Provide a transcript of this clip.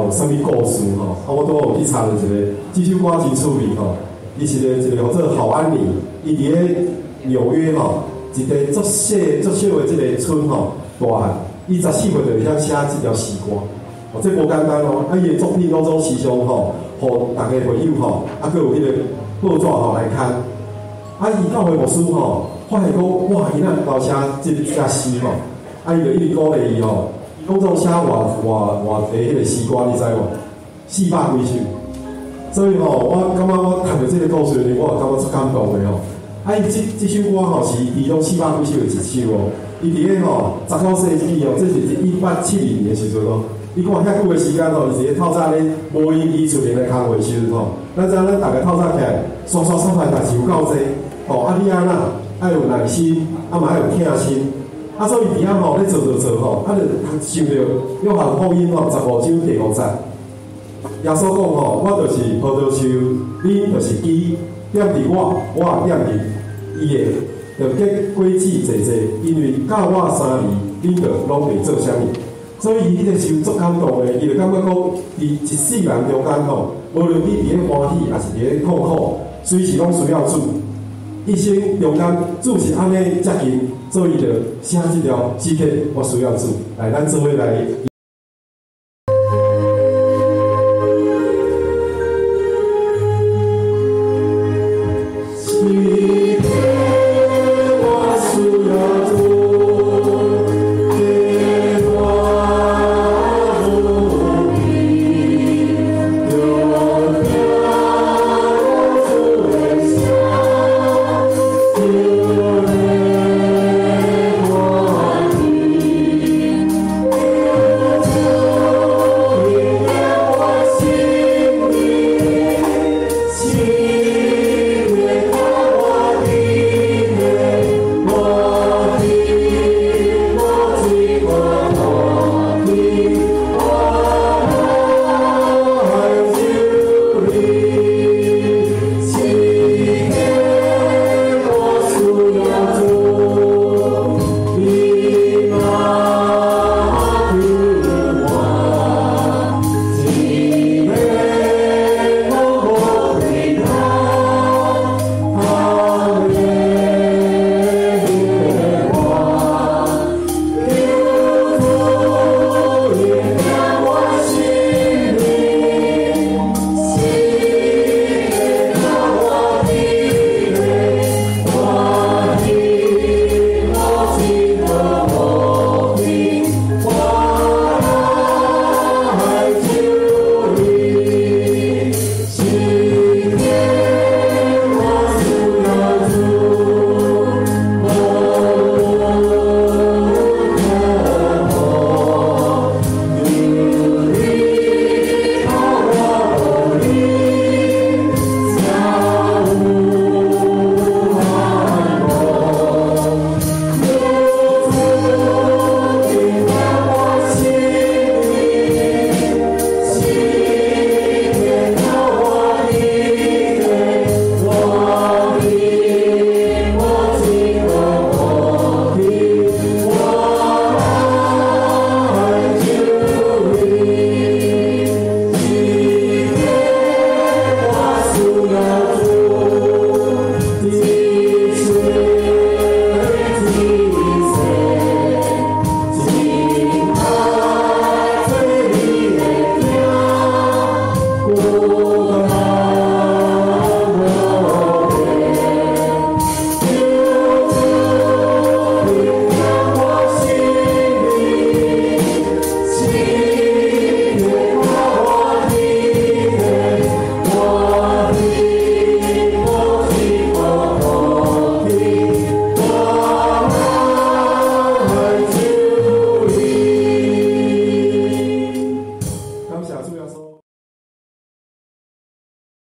有啥物故事吼，我都有去查了一个，这首歌真趣味吼，伊是一个叫做郝安妮，伊伫咧纽约吼，一个作小的这个村吼，大汉，伊14岁就会晓写这条诗歌，哦，这无简单哦，伊的作品拢总时常吼，互大家朋友吼，佫有迄个报纸吼来看，伊到会牧师吼，发现讲哇，伊若搞写这诗吼，伊就一直鼓励伊吼。讲总写偌济迄个诗歌，你知无？400几首。所以吼，我感觉我读到这个故事，我也感觉足感动的吼。伊这首歌吼是其中400几首的一首哦。伊伫咧吼19世纪哦，这是1870年的时阵咯。你看遐久的时间吼，伊是咧透早咧无音机出现的工课时阵吼，咱知影咱大家透早起来，刷来代志有够济。吼，你安那爱有耐心，嘛爱有听心。所以伫遐吼咧做吼，就想着约翰福音吼15章第5节，耶稣讲吼，我就是葡萄树，恁就是枝，踮伫我，我也踮伫伊的，就结果子济济，因为到我3年，恁就拢袂做啥物。所以伊迄个时候足感动的，伊就感觉讲，伫一世人中间吼，无论你伫咧欢喜，还是伫咧痛苦，随时拢需要主。一生中间主是安尼接近，所以就写这条诗篇，我需要主来，咱做伙来。